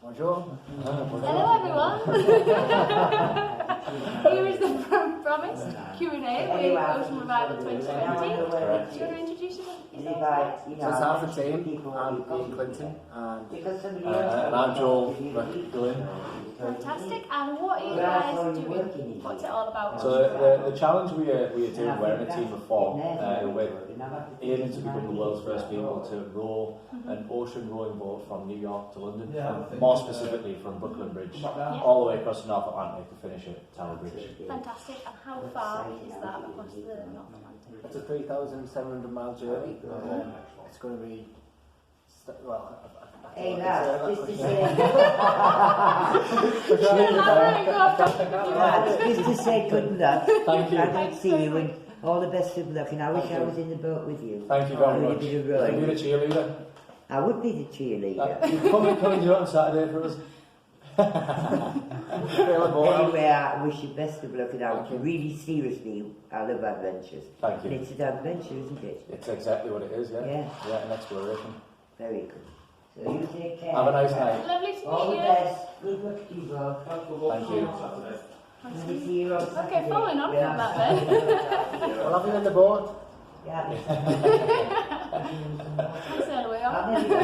Bonjour. Hello everyone. Here is the promised Q&A with Ocean Revival 2020. Do you want to introduce yourself? So it's half the team. I'm Ian Clinton and I'm Joel McGlynn. Fantastic. And what are you guys doing? What's it all about? So the challenge we are doing, we're in a team of four. We're aiming to become the world's first people to row an ocean rowing boat from New York to London, and more specifically from Brooklyn Bridge, all the way across the North Atlantic to finish at Tower Bridge. Fantastic. And how far is that across the North Atlantic? It's a 3,700-mile journey. It's going to be, hey lads, just to say, just to say good luck. Thank you. I don't see you, and all the best of luck. And I wish I was in the boat with you. Thank you very much. A bit of You're rowing. the cheerleader. I would be the cheerleader. You come and do it on Saturday for us. Anyway, I wish you best of luck, and I really seriously, I love adventures. Thank you. And it's an adventure, isn't it? It's exactly what it is, yeah. Yeah. An exploration. Very good. So you take care. Have a nice night. Lovely to All the meet you. best. Good luck to you both. Thank you. And see you on Okay, Saturday. following on from that then. We'll have you in the boat. Yeah. I'll sail away I've on. never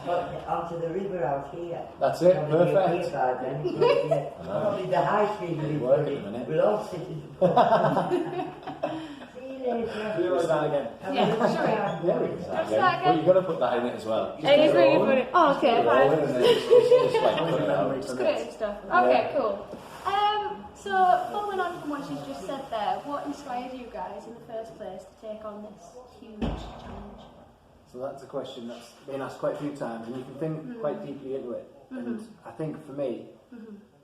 got onto the river out here. That's it, Probably perfect. here by then. Yeah. Probably the high street will be Working a minute. We'll all sit in the pub. See you later. Do you want to start again? Yeah, sure. Yeah, we can start Let's again. start again. Well, you've got to put that in it as well. It is really funny. Oh, okay, Roll fine. it and then just like put it out. It's great stuff. Okay, cool. So, following on from what she's just said there, what inspired you guys in the first place to take on this huge challenge? So that's a question that's been asked quite a few times, and you can think quite deeply into it. And I think for me,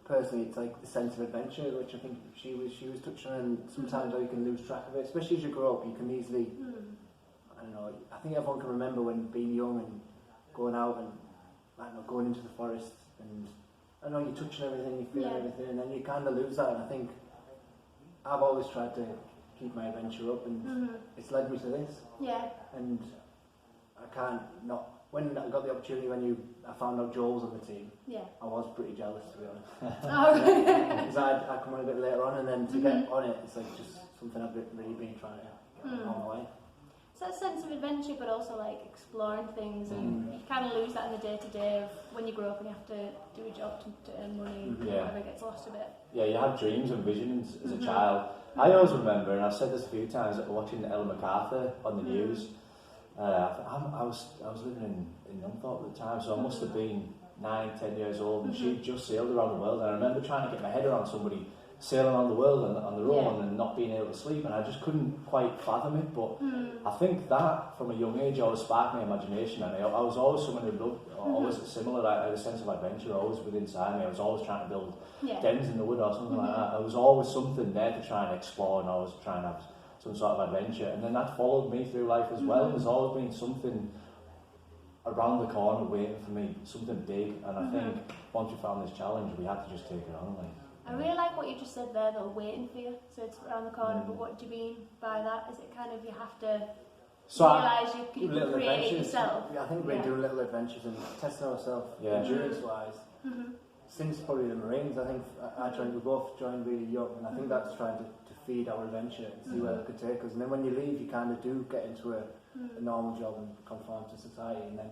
personally, it's like the sense of adventure, which I think she was touching on. And sometimes how you can lose track of it, especially as you grow up. You can easily, I don't know. I think everyone can remember when being young and going out and I don't know, going into the forest, and I know you're touching everything, you feel everything, and then you kind of lose that. And I think I've always tried to keep my adventure up, and it's led me to this. Yeah. And I can't not. When I got the opportunity, I found out Joel was on the team, Yeah. I was pretty jealous, to be honest. Oh, Because I'd come on a bit later on, and then to get on it, it's like just something I've really been trying to get on my way. It's that sense of adventure, but also like exploring things, and you kind of lose that in the day to day of when you grow up and you have to do a job to earn money. Whatever gets lost a bit. Yeah, you have dreams and visions as a child. I always remember, and I've said this a few times, watching Ellen MacArthur on the news. I was living in Nunthorpe at the time, so I must have been 9-10 years old, and she'd just sailed around the world. And I remember trying to get my head around somebody sailing around the world on their own and not being able to sleep, and I just couldn't quite fathom it. But I think that from a young age always sparked my imagination, and I was always someone who loved, always similar. I had a sense of adventure always within inside me. I was always trying to build dens in the wood or something like that. There was always something there to try and explore, and always trying to have some sort of adventure, and then that followed me through life as well. There's always been something around the corner waiting for me, something big, and I think once we found this challenge, we had to just take it on. I really like what you just said there, though, waiting for you. So it's around the corner, but what do you mean by that? Is it kind of you have to realise you can create it yourself? Yeah, I think we're doing little adventures and testing ourselves endurance-wise. Since probably the Marines, I think we both joined really young, and I think that's trying to feed our adventure and see where it could take us. And then when you leave, you kind of do get into a normal job and conform to society, and then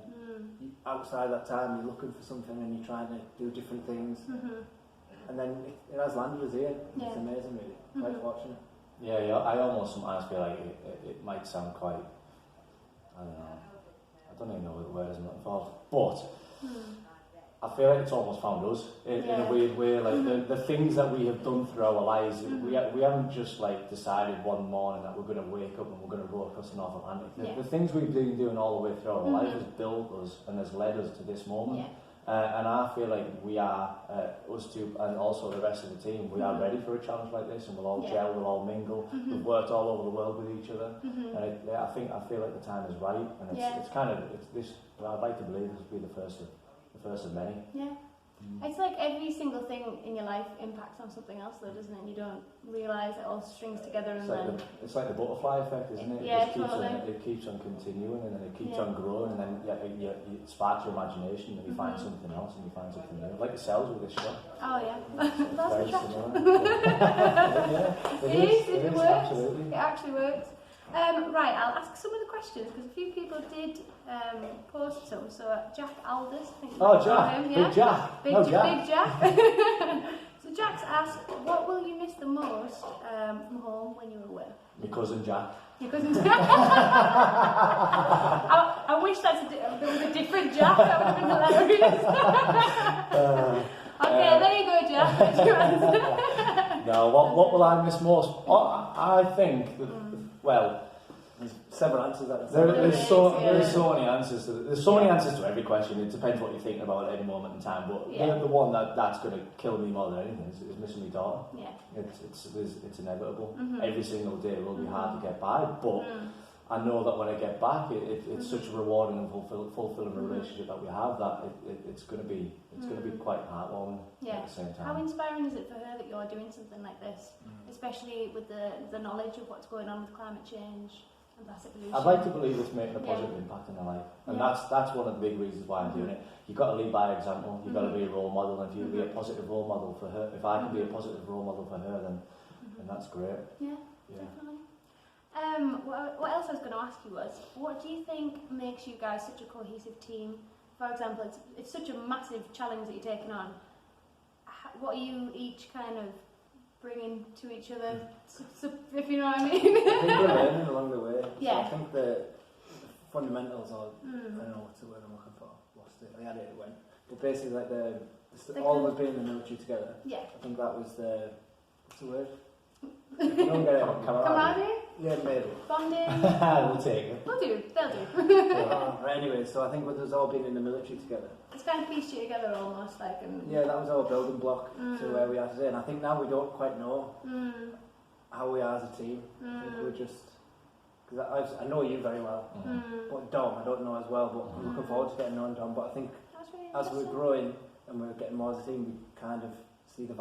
outside that time you're looking for something and you're trying to do different things, and then it has landed us here. It's amazing, really. Quite fortunate. Yeah, I almost sometimes feel like it might sound quite, I don't even know what the word is I'm looking for, but I feel like it's almost found us in a weird way. Like the things that we have done through our lives, we haven't just like decided one morning that we're going to wake up and we're going to row across the North Atlantic. The things we've been doing all the way through our life has built us and has led us to this moment. And I feel like we are, us two and also the rest of the team, we are ready for a challenge like this, and we'll all gel, we'll all mingle. We've worked all over the world with each other, and I feel like the time is right, and it's kind of, it's this. I'd like to believe this will be the first of many. Yeah. It's like every single thing in your life impacts on something else, though, doesn't it? And you don't realise it all strings together, and It's like the butterfly effect, isn't it? Yeah, it just totally. It keeps on continuing, and then it keeps on growing, and then it sparks your imagination, and you find something else, and you find something new. Like the cells with this show. Oh yeah, that's Very attraction. similar. It works. Absolutely. It actually works. Right, I'll ask some of the questions because a few people did post some. So Jack Aldous, I think. Oh, you know Jack. him, yeah? Big Jack. Big, No, Jack. Big Jack. So Jack's asked, what will you miss the most from home when you're away? My cousin Jack. Your cousin Jack. I wish there was a different Jack. That would have been hilarious. Okay, there you go, Jack. No, what will I miss most? I think that, well, There's several answers that there's so many answers. There's so many answers to every question. It depends what you're thinking about at any moment in time. But the one that's going to kill me more than anything is missing my daughter. Yeah. It's inevitable. Every single day will be hard to get by, but I know that when I get back, it's such a rewarding and fulfilling relationship that we have that it's going to be quite heartwarming at the same time. How inspiring is it for her that you're doing something like this, especially with the knowledge of what's going on with climate change and plastic pollution? I'd like to believe it's making a positive impact in her life, and that's one of the big reasons why I'm doing it. You've got to lead by example. You've got to be a role model, and if you be a positive role model for her, if I can be a positive role model for her, then that's great. Yeah, definitely. What else I was going to ask you was, what do you think makes you guys such a cohesive team? For example, it's such a massive challenge that you're taking on. What are you each kind of bringing to each other, if you know what I mean? I think we're learning along the way. Yeah. So I think the fundamentals are, I don't know what's the word I'm looking for, lost it, I had it went. But basically like all of us being in the military together, Yeah. I think that was what's the word? I don't get it. Camaraderie? Yeah, maybe. Bonding? We'll take it. They'll do. Right, anyway, so I think with us all being in the military together, It's kind of pieced you together almost, like. yeah, that was our building block to where we are today. And I think now we don't quite know how we are as a team. I think we're just, because I know you very well, but Dom I don't know as well. But I'm looking forward to getting to know Dom. But I think That's really as we're growing and we're getting more as a team, we kind of